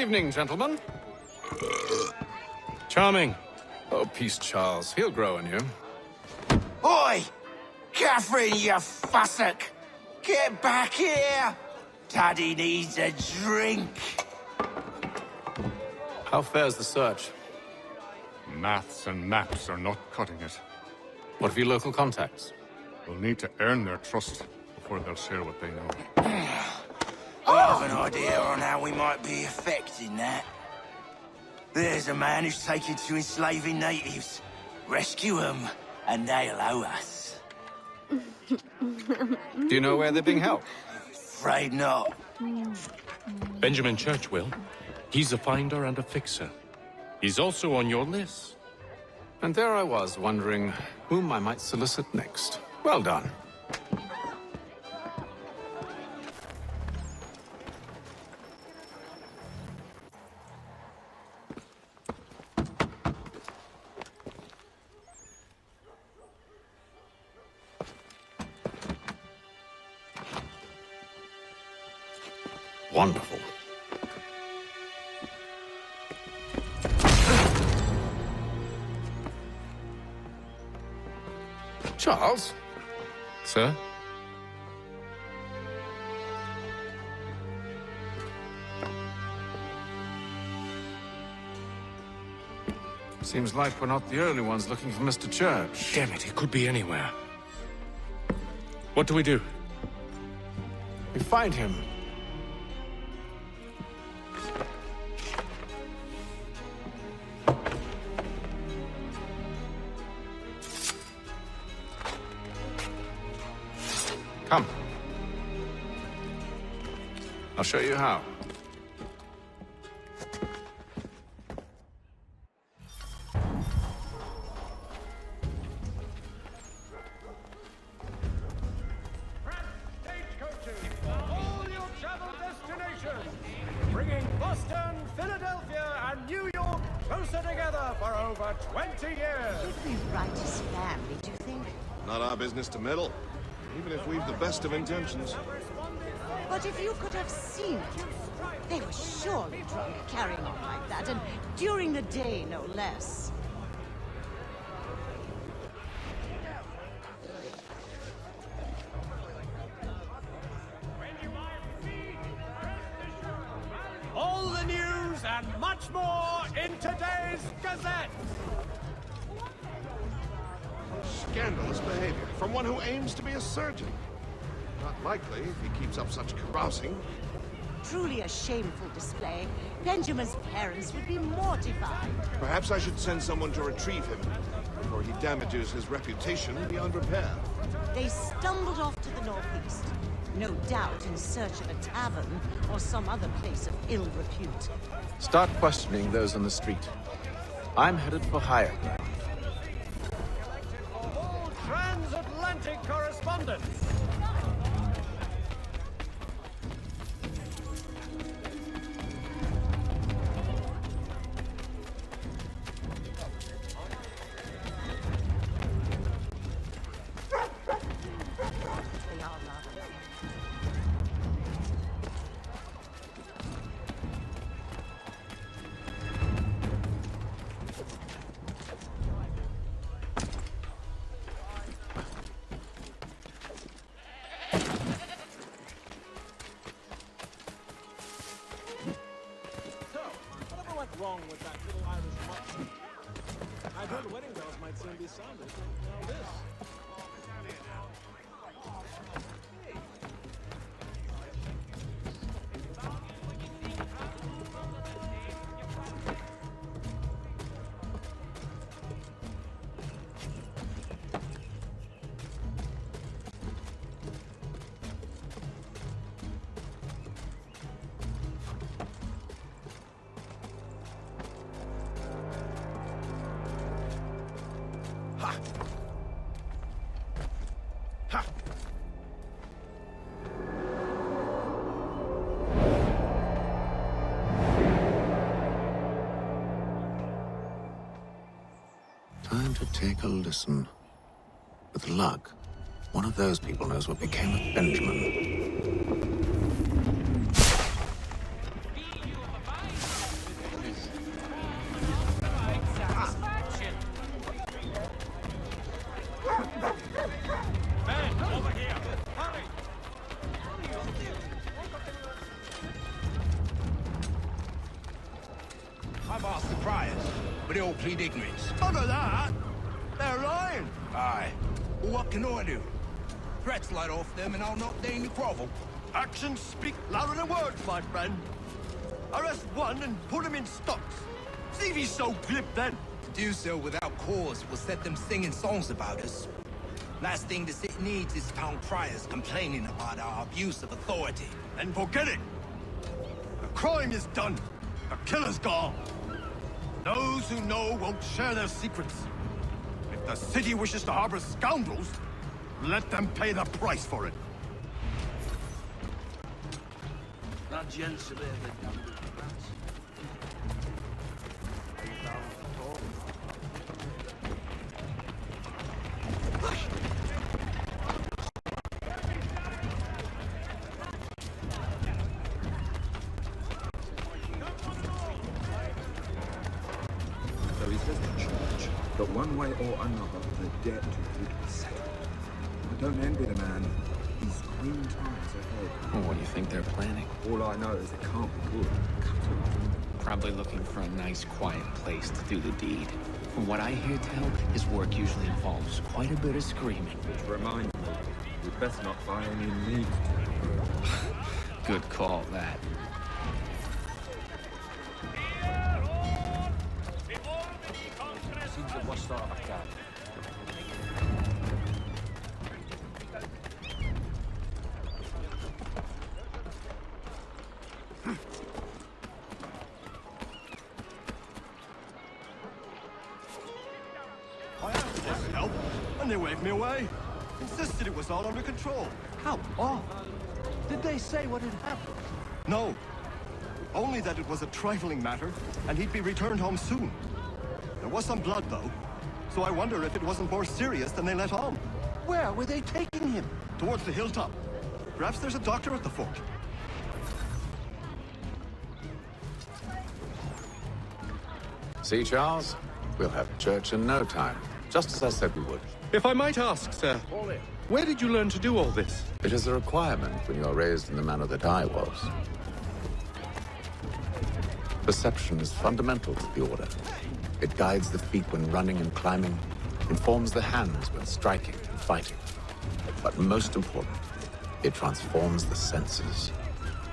evening, gentlemen. Charming. Oh, peace, Charles. He'll grow on you. Oi! Catherine, you fussock! Get back here! Daddy needs a drink. How fares the search? Maths and maps are not cutting it. What of your local contacts? We'll need to earn their trust before they'll share what they know. I have an idea on how we might be affecting that. There's a man who's taken to enslaving natives. Rescue them, and they'll owe us. Do you know where they're being held? Afraid not. Benjamin Church will. He's a finder and a fixer. He's also on your list. And there I was, wondering whom I might solicit next. Well done. Wonderful. Charles? Sir? Seems like we're not the only ones looking for Mr. Church. Damn it, he could be anywhere. What do we do? We find him. Come. I'll show you how. All your travel destinations, bringing Boston, Philadelphia, and New York closer together for over 20 years. Should we write a family, do you think? Not our business to meddle, even if we've the best of intentions. But if you could have seen it, they were surely drunk carrying on like that, and during the day, no less. All the news and much more in today's Gazette. Scandalous behavior from one who aims to be a surgeon. Not likely if he keeps up such carousing. Truly a shameful display. Benjamin's parents would be mortified. Perhaps I should send someone to retrieve him before he damages his reputation beyond repair. They stumbled off to the northeast, no doubt in search of a tavern or some other place of ill repute. Start questioning those on the street. I'm headed for higher ground. All transatlantic correspondence. They are rather. So, whatever went wrong with that little Irish monster? I heard wedding bells might soon be sounded. Now this. Time to take a listen. With luck, one of those people knows what became of Benjamin. plead ignorance. Bugger that! They're lying! Aye. Well, what can I do? Threats light off them and I'll not deign to grovel. Actions speak louder than words, my friend. Arrest one and put him in stocks. See if he's so glib then. To do so without cause will set them singing songs about us. Last thing the city needs is town criers complaining about our abuse of authority. Then forget it. The crime is done. The killer's gone. Those who know won't share their secrets. If the city wishes to harbor scoundrels, let them pay the price for it. That gent's a bit of a dumb. So he says to church that one way or another the debt would be settled. I don't envy the man. He's green times ahead. Well, what do you think they're planning? All I know is it can't be good. Probably looking for a nice, quiet place to do the deed. From what I hear tell, his work usually involves quite a bit of screaming. Which reminds me, we'd best not buy any meat. Good call, that. I asked for help, and they waved me away. Insisted it was all under control. How odd. Did they say what had happened? No. Only that it was a trifling matter, and he'd be returned home soon. There was some blood, though, so I wonder if it wasn't more serious than they let on. Where were they taking him? Towards the hilltop. Perhaps there's a doctor at the fort. See, Charles? We'll have church in no time, just as I said we would. If I might ask, sir, where did you learn to do all this? It is a requirement when you are raised in the manner that I was. Perception is fundamental to the order. It guides the feet when running and climbing, informs the hands when striking and fighting. But most important, it transforms the senses,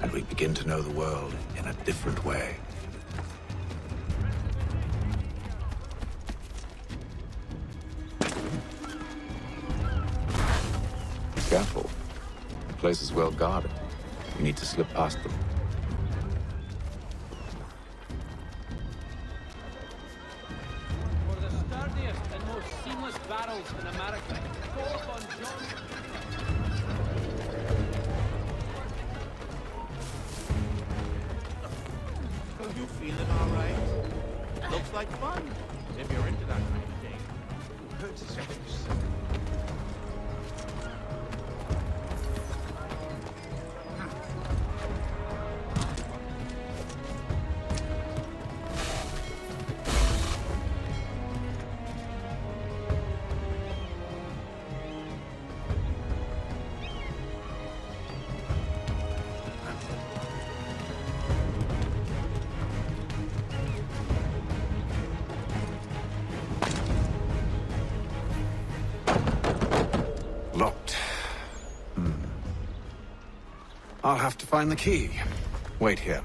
and we begin to know the world in a different way. Be careful. The place is well guarded. You need to slip past them. For the sturdiest and most seamless barrels in America, go up on John. You feeling all right? Looks like fun. If you're into that kind of thing. Hurts his face. Locked. I'll have to find the key. Wait here.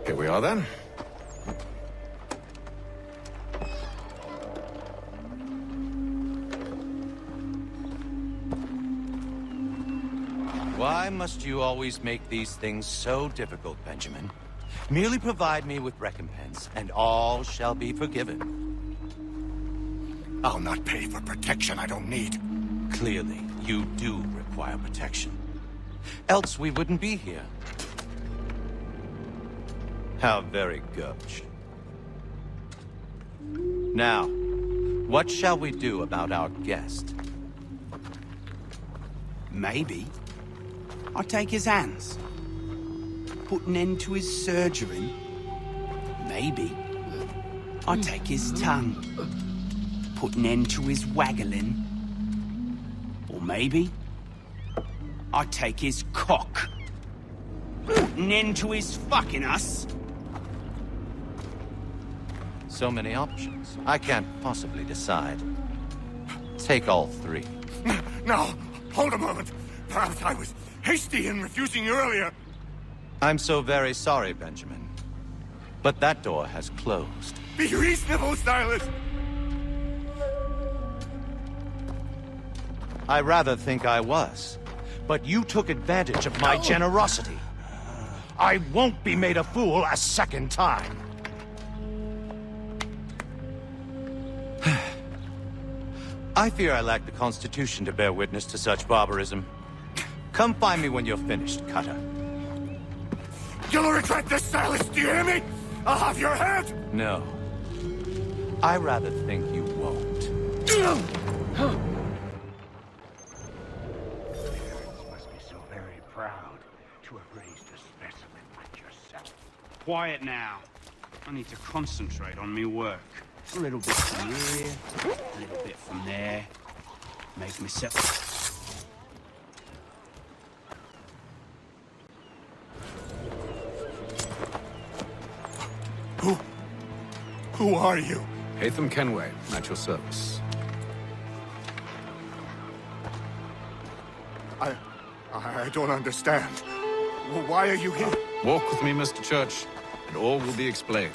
Here we are then. Why must you always make these things so difficult, Benjamin? Merely provide me with recompense, and all shall be forgiven. I'll not pay for protection I don't need. Clearly, you do require protection. Else we wouldn't be here. How very gauche. Now, what shall we do about our guest? Maybe I'll take his hands. Put an end to his surgery. Maybe I'll take his tongue. Put an end to his waggling. Or maybe I'll take his cock. Put an end to his fucking us. So many options. I can't possibly decide. Take all three. No, hold a moment. Perhaps I was hasty in refusing you earlier. I'm so very sorry, Benjamin. But that door has closed. Be reasonable, Silas. I rather think I was. But you took advantage of my generosity. I won't be made a fool a second time. I fear I lack the constitution to bear witness to such barbarism. Come find me when you're finished, Cutter. You'll regret this, Silas, do you hear me? I'll have your head! No. I rather think you won't. Must be so very proud to have raised a specimen like yourself. Quiet now. I need to concentrate on me work. A little bit from here, a little bit from there. Make myself... Who are you? Hatham Kenway, at your service. I don't understand. Why are you here? Walk with me, Mr. Church, and all will be explained.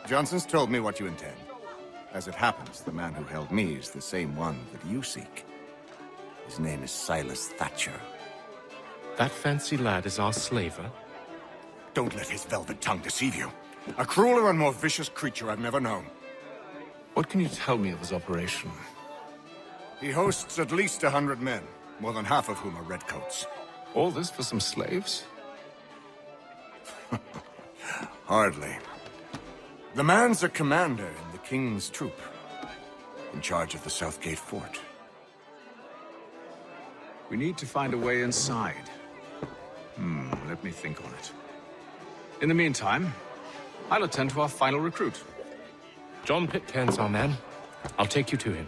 Johnson's told me what you intend. As it happens, the man who held me is the same one that you seek. His name is Silas Thatcher. That fancy lad is our slaver? Don't let his velvet tongue deceive you. A crueler and more vicious creature I've never known. What can you tell me of his operation? He hosts at least 100 men, more than half of whom are redcoats. All this for some slaves? Hardly. The man's a commander in the King's troop, in charge of the Southgate Fort. We need to find a way inside. Let me think on it. In the meantime, I'll attend to our final recruit. John Pitcairn's our man. I'll take you to him.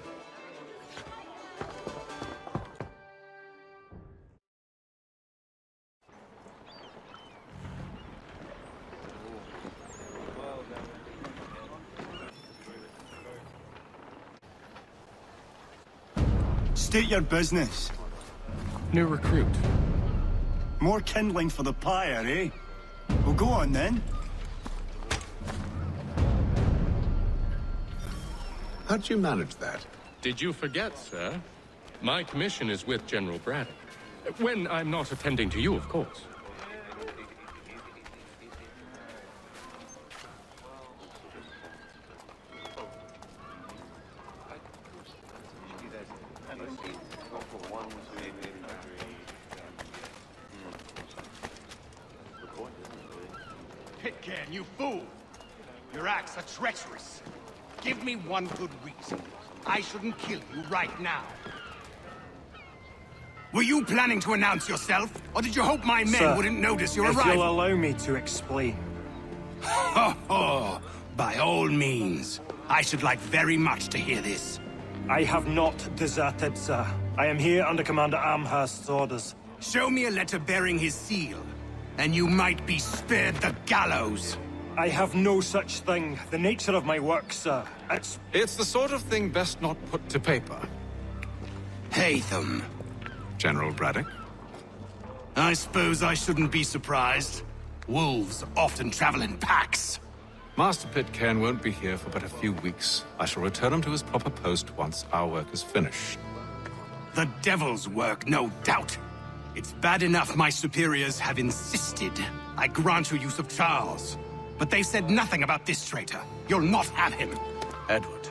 State your business. New recruit. More kindling for the pyre, eh? Well, go on then. How'd you manage that? Did you forget, sir? My commission is with General Braddock. When I'm not attending to you, of course. then, you fool! Your acts are treacherous. Give me one good reason. I shouldn't kill you right now. Were you planning to announce yourself, or did you hope my men wouldn't notice your arrival? If you'll allow me to explain. Ho ho! By all means. I should like very much to hear this. I have not deserted, sir. I am here under Commander Amherst's orders. Show me a letter bearing his seal, and you might be spared the gallows. I have no such thing. The nature of my work, sir. It's the sort of thing best not put to paper. Haytham. General Braddock? I suppose I shouldn't be surprised. Wolves often travel in packs. Master Pitcairn won't be here for but a few weeks. I shall return him to his proper post once our work is finished. The devil's work, no doubt. It's bad enough my superiors have insisted I grant you use of Charles. But they've said nothing about this traitor. You'll not have him. Edward,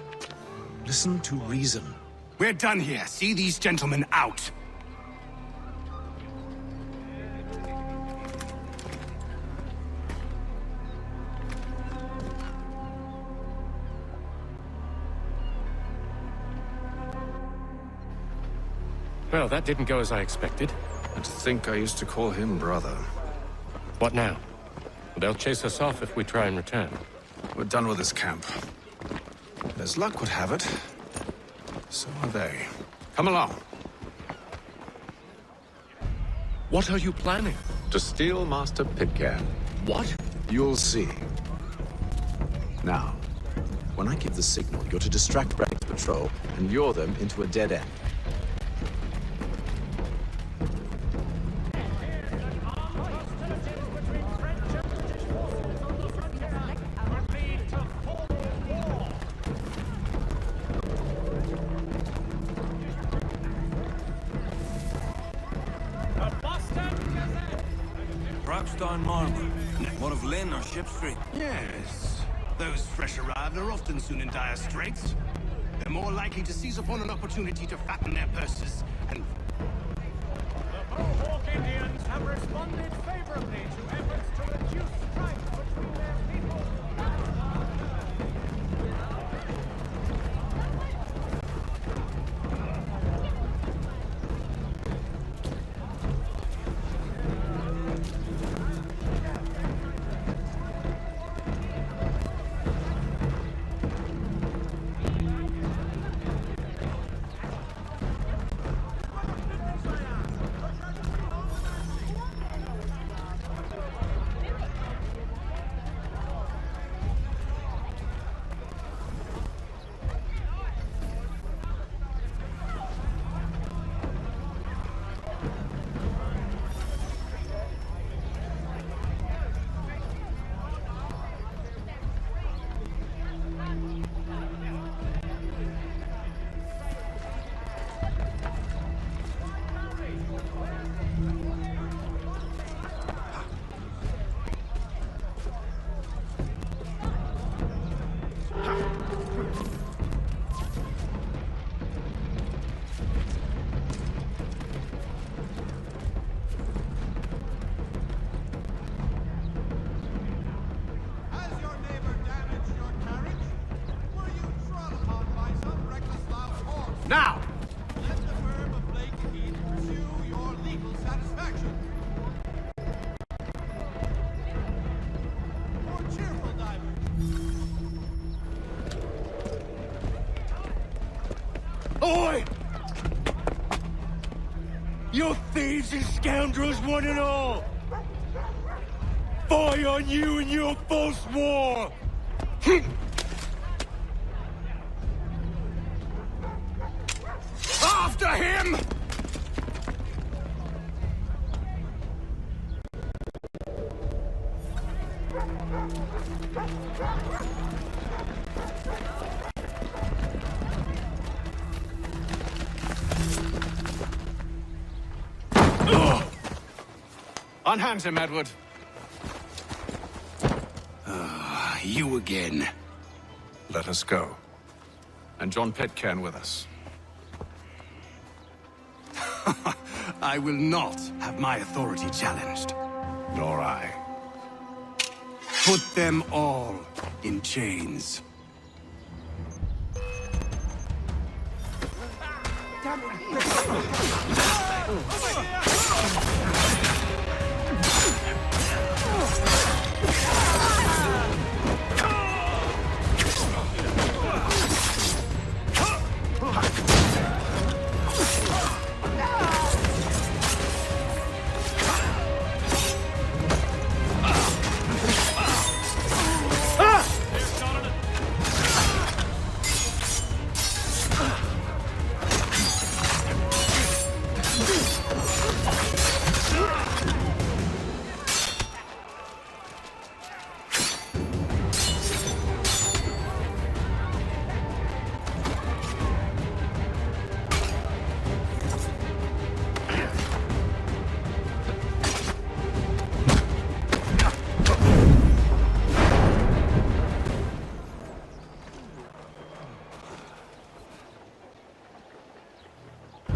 listen to reason. We're done here. See these gentlemen out. Well, that didn't go as I expected. And to think I used to call him brother. What now? They'll chase us off if we try and return. We're done with this camp. As luck would have it, so are they. Come along. What are you planning? To steal Master Pitcairn. What? You'll see. Now, when I give the signal, you're to distract Braddock's patrol and lure them into a dead end. One of Lynn or Ship Street? Yes. Those fresh arrived are often soon in dire straits. They're more likely to seize upon an opportunity to fatten their purses and... The Mohawk Indians have responded favorably to efforts to reduce strife between their people. Now! Let the firm of Blake Keith pursue your legal satisfaction. More cheerful divers. Oi! You thieves and scoundrels, one and all! Fire on you and your false war! After him! Unhand him, Edward. You again. Let us go. And John Pitcairn with us. I will not have my authority challenged. Nor I. Put them all in chains.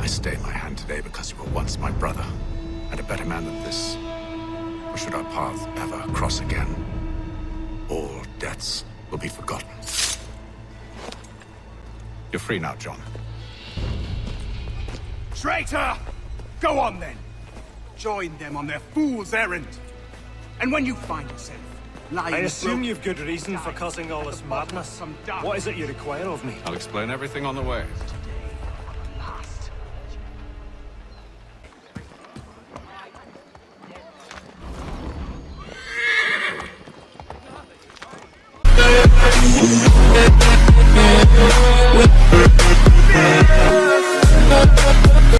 Stay my hand today because you were once my brother, and a better man than this. Or should our paths ever cross again, all debts will be forgotten. You're free now, John. Traitor! Go on then. Join them on their fool's errand. And when you find yourself lying... I assume you've good reason for causing all this madness. What is it you require of me? I'll explain everything on the way. Yeah.